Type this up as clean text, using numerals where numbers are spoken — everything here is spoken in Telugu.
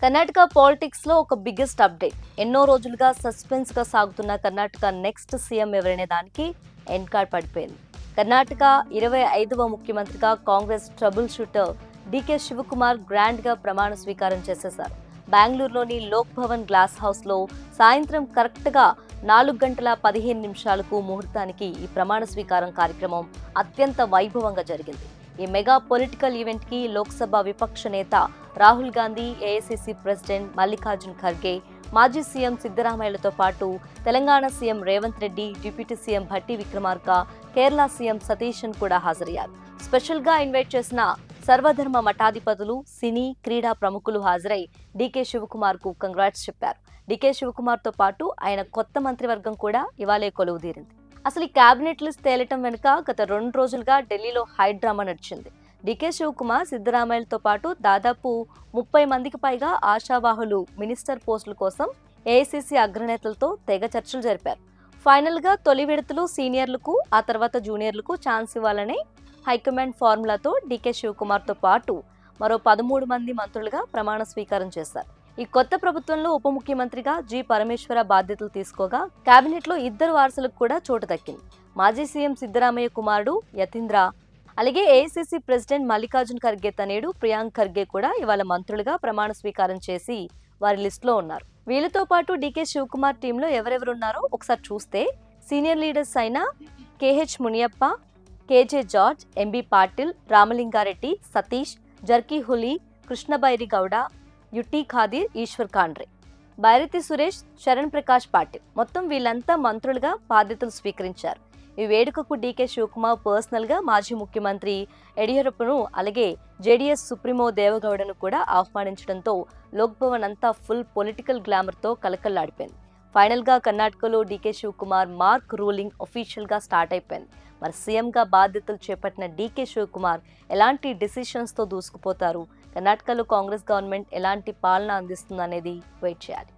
కర్ణాటక పాలిటిక్స్ లో ఒక బిగ్గెస్ట్ అప్డేట్. ఎన్నో రోజులుగా సస్పెన్స్ గా సాగుతున్న కర్ణాటక నెక్స్ట్ సీఎం ఎవరనే దానికి ఎండ్ కార్డ్ పడిపోయింది. కర్ణాటక 25వ ముఖ్యమంత్రిగా Congress trouble shooter DK Shivakumar grand గా ప్రమాణ స్వీకారం చేసేశారు. బెంగళూరులోని లోక్ భవన్ గ్లాస్ హౌస్ లో సాయంత్రం కరెక్ట్ గా 4:15 ముహూర్తానికి ఈ ప్రమాణ స్వీకారం కార్యక్రమం అత్యంత వైభవంగా జరిగింది. ఈ మెగా పొలిటికల్ ఈవెంట్ కి లోక్సభ విపక్ష నేత రాహుల్ గాంధీ, ఏఐసీసీ ప్రెసిడెంట్ మల్లికార్జున్ ఖర్గే, మాజీ సీఎం సిద్ధరామయ్యలతో పాటు Telangana CM Revanth Reddy, deputy CM Bhatti Vikramarka, Kerala CM Satheesan కూడా హాజరయ్యారు. స్పెషల్ గా ఇన్వైట్ చేసిన సర్వధర్మ మఠాధిపతులు, సినీ, క్రీడా ప్రముఖులు హాజరై డీకే శివకుమార్ కు కంగ్రాట్స్ చెప్పారు. డీకే శివకుమార్ తో పాటు ఆయన కొత్త మంత్రివర్గం కూడా ఇవాళే కొలువుదీరింది. అసలు ఈ కేబినెట్ లిస్ట్ తేలటం వెనుక గత 2 రోజులుగా ఢిల్లీలో హై డ్రామా నడిచింది. డీకే శివకుమార్, సిద్ధరామయ్యలతో పాటు దాదాపు 30 మందికి పైగా ఆశావాహులు మినిస్టర్ పోస్టుల కోసం ఏఐసీసీ అగ్రనేతలతో తెగ చర్చలు జరిపారు. ఫైనల్ గా తొలి విడతలు సీనియర్లకు, ఆ తర్వాత జూనియర్లకు ఛాన్స్ ఇవ్వాలనే హైకమాండ్ ఫార్ములాతో డీకే శివకుమార్ తో పాటు మరో 13 మంది మంత్రులుగా ప్రమాణ స్వీకారం చేశారు. ఈ కొత్త ప్రభుత్వంలో ఉప ముఖ్యమంత్రిగా జి పరమేశ్వర బాధ్యతలు తీసుకోగా కేబినెట్ లో 2 వారసులకు కూడా చోటు దక్కింది. మాజీ సీఎం సిద్ధరామయ్య కుమారుడు యతీంద్ర, అలాగే ఏఐసీసీ ప్రెసిడెంట్ మల్లికార్జున్ ఖర్గే తనేడు ప్రియాంక్ ఖర్గే కూడా ఇవాళ మంత్రులుగా ప్రమాణ స్వీకారం చేసి వారి లిస్టులో ఉన్నారు. వీళ్ళతో పాటు డీకే శివకుమార్ టీంలో ఎవరెవరున్నారో ఒకసారి చూస్తే సీనియర్ లీడర్స్ అయిన KH Muniyappa, KJ George, MB Patil, Ramalinga Reddy, Satish, Jarkiholi, Krishna Byre Gowda, U T Khader, Eshwar Khandre, Byrathi Suresh, Sharan Prakash Patil, మొత్తం వీళ్ళంతా మంత్రులుగా బాధ్యతలు స్వీకరించారు. ఈ వేడుకకు డీకే శివకుమార్ పర్సనల్ గా మాజీ ముఖ్యమంత్రి యడియూరప్పను, అలాగే జేడీఎస్ సుప్రీమో దేవగౌడను కూడా ఆహ్వానించడంతో లోక్ భవన్ అంతా ఫుల్ పొలిటికల్ గ్లామర్ తో కలకల్లాడిపోయింది. ఫైనల్ గా కర్ణాటకలో DK Shivakumar mark ruling official గా స్టార్ట్ అయిపోయింది. మరి సీఎం గా బాధ్యతలు చేపట్టిన డీకే శివకుమార్ ఎలాంటి డిసిషన్స్ తో దూసుకుపోతారు, కర్ణాటకలో కాంగ్రెస్ గవర్నమెంట్ ఎలాంటి పాలన అందిస్తుందనేది వెయిట్ చేయాలి.